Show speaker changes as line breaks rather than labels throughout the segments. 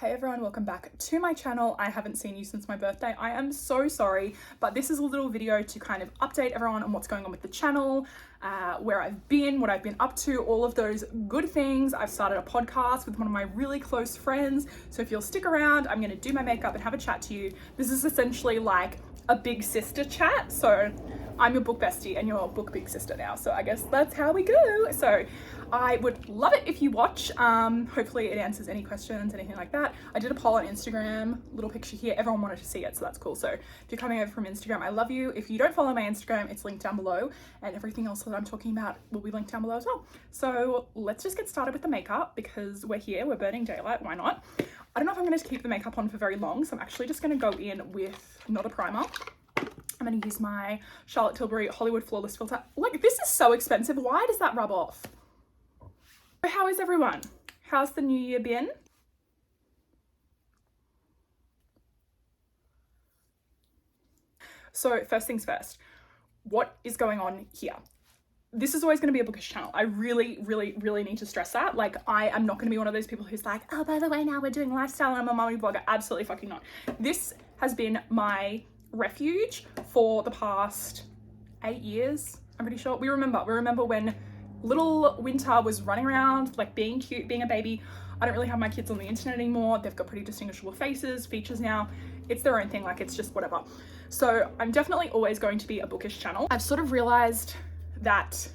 Hey everyone, welcome back to my channel. I haven't seen you since my birthday. I am so sorry, but this is a little video to kind of update everyone on what's going on with the channel, where I've been, what I've been up to, all of those good things. I've started a podcast with one of my really close friends, so if you'll stick around, I'm gonna do my makeup and have a chat to you. This is essentially like a big sister chat, so I'm your book bestie and your book big sister now, so I guess that's how we go. So I would love it if you watch. Hopefully it answers any questions, anything like that. I did a poll on Instagram, little picture here. Everyone wanted to see it, so that's cool. So if you're coming over from Instagram, I love you. If you don't follow my Instagram, it's linked down below, and everything else that I'm talking about will be linked down below as well. So let's just get started with the makeup because we're here, we're burning daylight, why not? I don't know if I'm going to keep the makeup on for very long, so I'm actually just going to go in with not a primer. I'm going to use my Charlotte Tilbury Hollywood Flawless Filter. Like, this is so expensive. Why does that rub off? How is everyone? How's the new year been? So first things first, what is going on here? This is always going to be a bookish channel. I really need to stress that. Like, I am not going to be one of those people who's like, oh, by the way, now we're doing lifestyle and I'm a mommy blogger. Absolutely fucking not. This has been my refuge for the past 8 years, I'm pretty sure. We remember when little Winter was running around, like being cute, being a baby. I don't really have my kids on the internet anymore. They've got pretty distinguishable faces, features now. It's their own thing, like it's just whatever. So I'm definitely always going to be a bookish channel. I've sort of realized that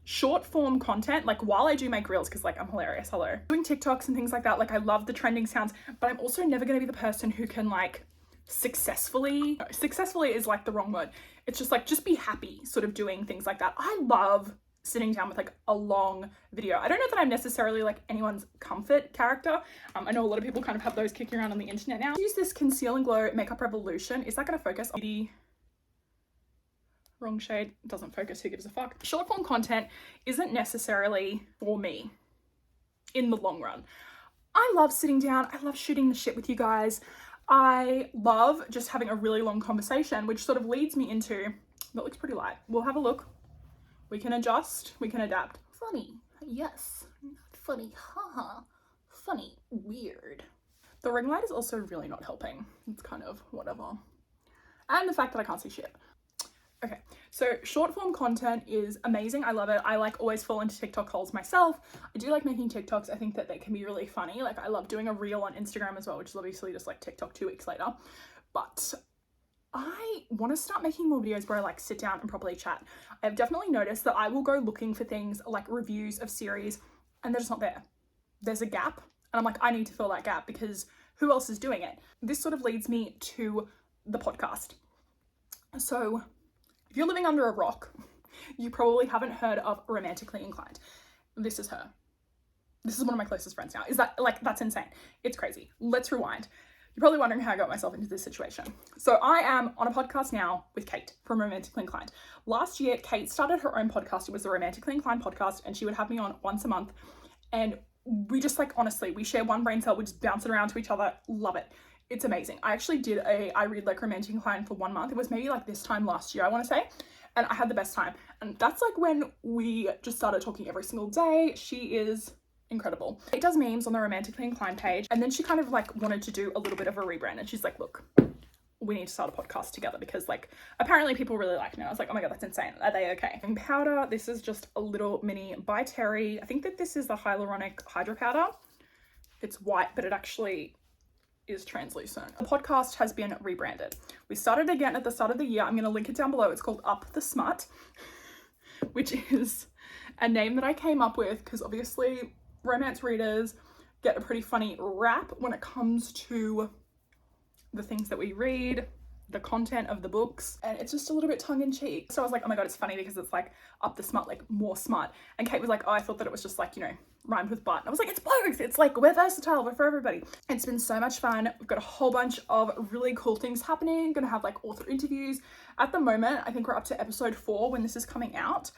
short form content, like while I do make reels, because like I'm hilarious, hello, doing TikToks and things like that, like I love the trending sounds, but I'm also never going to be the person who can like successfully is like the wrong word. It's just like, just be happy sort of doing things like that. I love sitting down with like a long video. I don't know that I'm necessarily like anyone's comfort character. I know a lot of people kind of have those kicking around on the internet now. Use this Conceal and Glow Makeup Revolution. Is that going to focus on the wrong shade? It doesn't focus, who gives a fuck? Short form content isn't necessarily for me in the long run. I love sitting down. I love shooting the shit with you guys. I love just having a really long conversation, which sort of leads me into, that looks pretty light. We'll have a look. We can adjust, we can adapt. Funny, yes. Not funny, haha. Funny, weird. The ring light is also really not helping. It's kind of whatever. And the fact that I can't see shit. Okay, so short form content is amazing. I love it. I like always fall into TikTok holes myself. I do like making TikToks. I think that they can be really funny. Like I love doing a reel on Instagram as well, which is obviously just like TikTok 2 weeks later. But I want to start making more videos where I like sit down and properly chat. I've definitely noticed that I will go looking for things like reviews of series and they're just not there. There's a gap and I'm like, I need to fill that gap because who else is doing it? This sort of leads me to the podcast. So if you're living under a rock, you probably haven't heard of Romantically Inclined. This is her. This is one of my closest friends now. Is that like, that's insane. It's crazy. Let's rewind. You're probably wondering how I got myself into this situation. So I am on a podcast now with Kate from Romantically Inclined. Last year, Kate started her own podcast. It was the Romantically Inclined podcast, and she would have me on once a month. And we just like, honestly, we share one brain cell. We just bounce it around to each other. Love it. It's amazing. I actually did I read like Romantically Inclined for 1 month. It was maybe like this time last year, I want to say. And I had the best time. And that's like when we just started talking every single day. She is incredible. It does memes on the Romantically Inclined page, and then she kind of like wanted to do a little bit of a rebrand, and she's like, look, we need to start a podcast together because like apparently people really like me. I was like, oh my god, that's insane. Are they okay? And powder, this is just a little mini by Terry. I think that this is the hyaluronic hydro powder. It's white, but it actually is translucent. The podcast has been rebranded. We started again at the start of the year. I'm going to link it down below. It's called Up the Smut, which is a name that I came up with because obviously romance readers get a pretty funny rap when it comes to the things that we read, the content of the books, and it's just a little bit tongue-in-cheek. So I was like, oh my god, it's funny because it's like up the smut, like more smut. And Kate was like, oh, I thought that it was just like, you know, rhymed with butt. And I was like, it's both. It's like, we're versatile, we're for everybody. It's been so much fun. We've got a whole bunch of really cool things happening. Gonna have like author interviews. At the moment, I think we're up to episode 4 when this is coming out.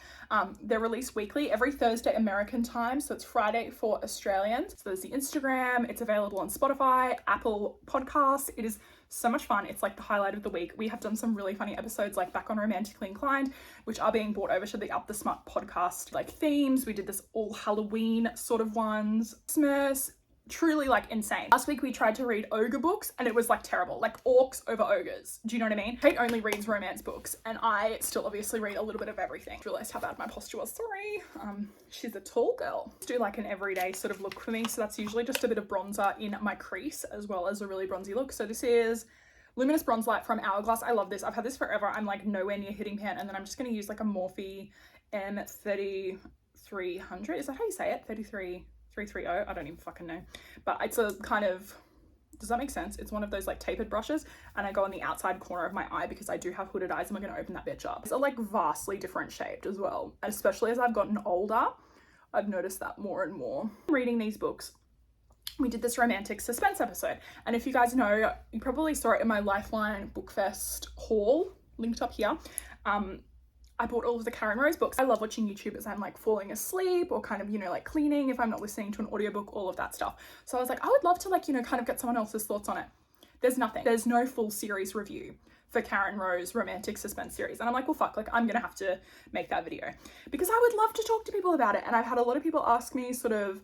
They're released weekly every Thursday American time, so it's Friday for Australians. So there's the Instagram. It's available on Spotify, Apple Podcasts. It is so much fun. It's like the highlight of the week. We have done some really funny episodes like back on Romantically Inclined, which are being brought over to the Up the Smut podcast like themes. We did this all Halloween sort of ones, Christmas, truly like insane. Last week we tried to read ogre books and it was like terrible, like orcs over ogres. Do you know what I mean? Kate only reads romance books and I still obviously read a little bit of everything. Realized how bad my posture was, sorry. She's a tall girl. Let's do like an everyday sort of look for me. So that's usually just a bit of bronzer in my crease as well as a really bronzy look. So this is Luminous Bronze Light from Hourglass. I love this. I've had this forever. I'm like nowhere near hitting pan, and then I'm just going to use like a Morphe M3300. Is that how you say it? 330. I don't even fucking know. But it's a kind of, does that make sense? It's one of those like tapered brushes, and I go on the outside corner of my eye because I do have hooded eyes and we're going to open that bitch up. It's like vastly different shaped as well. And especially as I've gotten older, I've noticed that more and more. Reading these books, we did this romantic suspense episode, and if you guys know, you probably saw it in my Lifeline Bookfest haul, linked up here. I bought all of the Karen Rose books. I love watching YouTube as I'm like falling asleep or kind of, you know, like cleaning if I'm not listening to an audiobook, all of that stuff. So I was like, I would love to like, you know, kind of get someone else's thoughts on it. There's nothing. There's no full series review for Karen Rose romantic suspense series. And I'm like, well, fuck, like I'm gonna have to make that video because I would love to talk to people about it. And I've had a lot of people ask me sort of,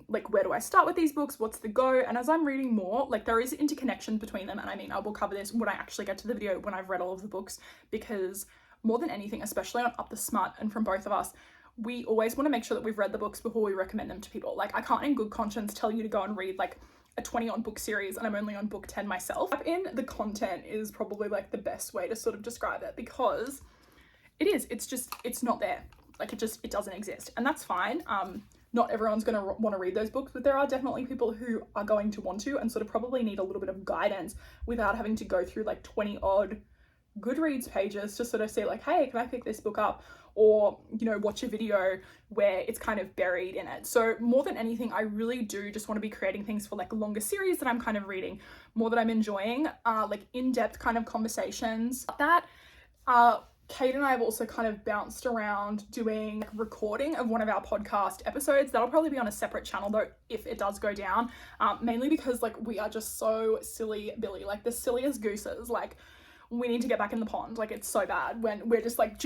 like, where do I start with these books? What's the go? And as I'm reading more, like there is interconnection between them. And I mean, I will cover this when I actually get to the video when I've read all of the books, because more than anything, especially on Up the Smut and from both of us, we always want to make sure that we've read the books before we recommend them to people. Like I can't in good conscience tell you to go and read like a 20 on book series and I'm only on book 10 myself. In the content is probably like the best way to sort of describe it, because it's not there. Like it doesn't exist, and that's fine. Not everyone's going to want to read those books, but there are definitely people who are going to want to and sort of probably need a little bit of guidance without having to go through like 20 odd Goodreads pages to sort of say like, hey, can I pick this book up? Or, you know, watch a video where it's kind of buried in it. So more than anything, I really do just want to be creating things for like longer series that I'm kind of reading more, that I'm enjoying, like in-depth kind of conversations. That Kate and I have also kind of bounced around doing recording of one of our podcast episodes. That'll probably be on a separate channel though, if it does go down, mainly because like we are just so silly Billy, like the silliest gooses. Like we need to get back in the pond. Like it's so bad when we're just like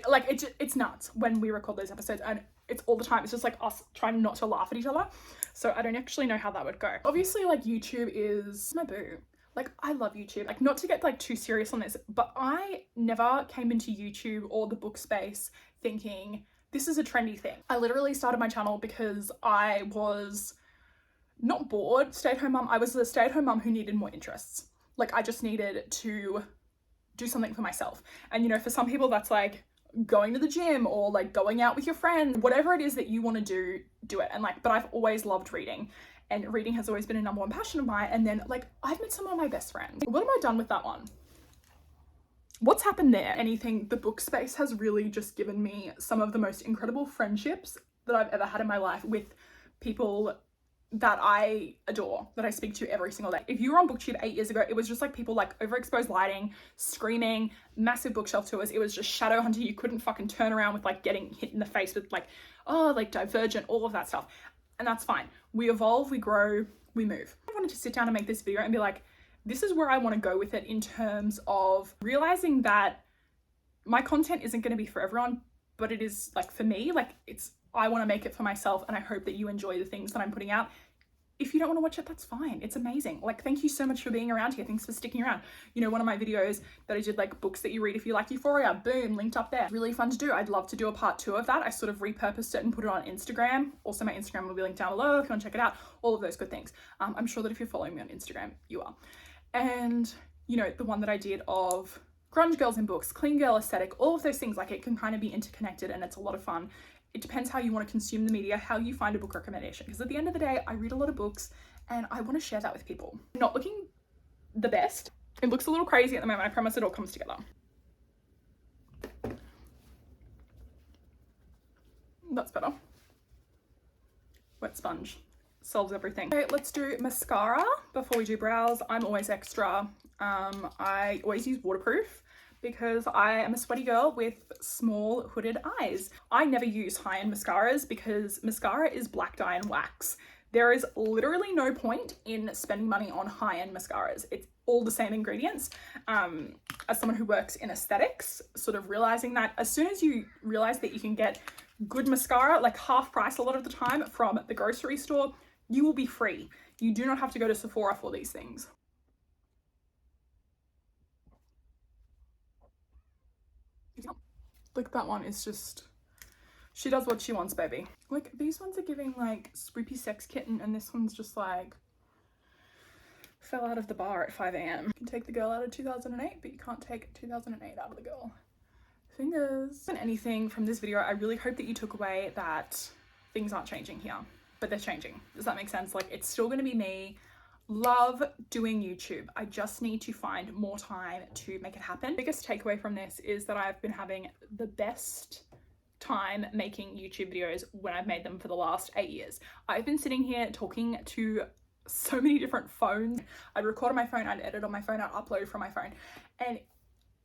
like it's nuts when we record those episodes, and it's all the time. It's just like us trying not to laugh at each other. So I don't actually know how that would go. Obviously like YouTube is my boo. Like I love YouTube, like not to get like too serious on this, but I never came into YouTube or the book space thinking this is a trendy thing. I literally started my channel because I was not bored, stay-at-home mum. I was a stay-at-home mum who needed more interests. Like I just needed to do something for myself. And you know, for some people that's like going to the gym or like going out with your friends, whatever it is that you want to do it. And like, but I've always loved reading. And reading has always been a number one passion of mine. And then like, I've met some of my best friends. What am I done with that one? What's happened there? Anything, the book space has really just given me some of the most incredible friendships that I've ever had in my life with people that I adore, that I speak to every single day. If you were on booktube 8 years ago, it was just like people like overexposed lighting, screaming, massive bookshelf tours. It was just shadow hunting. You couldn't fucking turn around with like getting hit in the face with like, oh, like Divergent, all of that stuff. And that's fine. We evolve, we grow, we move. I wanted to sit down and make this video and be like, this is where I want to go with it in terms of realizing that my content isn't going to be for everyone, but it is like for me, like I want to make it for myself, and I hope that you enjoy the things that I'm putting out. If you don't want to watch it, that's fine. It's amazing. Like, thank you so much for being around here. Thanks for sticking around. You know, one of my videos that I did, like books that you read if you like Euphoria, boom, linked up there. Really fun to do. I'd love to do a part 2 of that. I sort of repurposed it and put it on Instagram. Also, my Instagram will be linked down below if you want to check it out. All of those good things. I'm sure that if you're following me on Instagram, you are. And, you know, the one that I did of grunge girls in books, clean girl aesthetic, all of those things, like it can kind of be interconnected and it's a lot of fun. It depends how you want to consume the media, how you find a book recommendation. Because at the end of the day, I read a lot of books and I want to share that with people. Not looking the best. It looks a little crazy at the moment. I promise it all comes together. That's better. Wet sponge solves everything. Okay, let's do mascara before we do brows. I'm always extra. I always use waterproof because I am a sweaty girl with small hooded eyes. I never use high-end mascaras because mascara is black dye and wax. There is literally no point in spending money on high-end mascaras. It's all the same ingredients. As someone who works in aesthetics, sort of realizing that as soon as you realize that you can get good mascara, like half price a lot of the time from the grocery store, You will be free. You do not have to go to Sephora for these things. Like that one is just, she does what she wants, baby. Like these ones are giving like Spoopy Sex Kitten, and this one's just like fell out of the bar at 5 a.m. You can take the girl out of 2008, but you can't take 2008 out of the girl. Fingers. And anything from this video, I really hope that you took away that things aren't changing here, but they're changing. Does that make sense? Like it's still gonna be me. Love doing YouTube. I just need to find more time to make it happen. Biggest takeaway from this is that I've been having the best time making YouTube videos when I've made them for the last 8 years. I've been sitting here talking to so many different phones. I'd record on my phone, I'd edit on my phone, I'd upload from my phone. And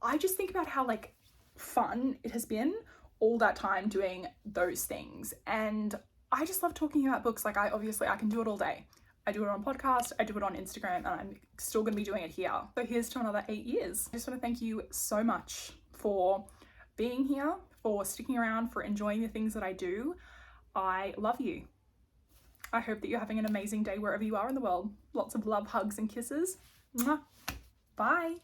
I just think about how like fun it has been all that time doing those things. And I just love talking about books. Like I can do it all day. I do it on podcast, I do it on Instagram, and I'm still gonna be doing it here. So here's to another 8 years. I just wanna thank you so much for being here, for sticking around, for enjoying the things that I do. I love you. I hope that you're having an amazing day wherever you are in the world. Lots of love, hugs, and kisses. Mwah. Bye.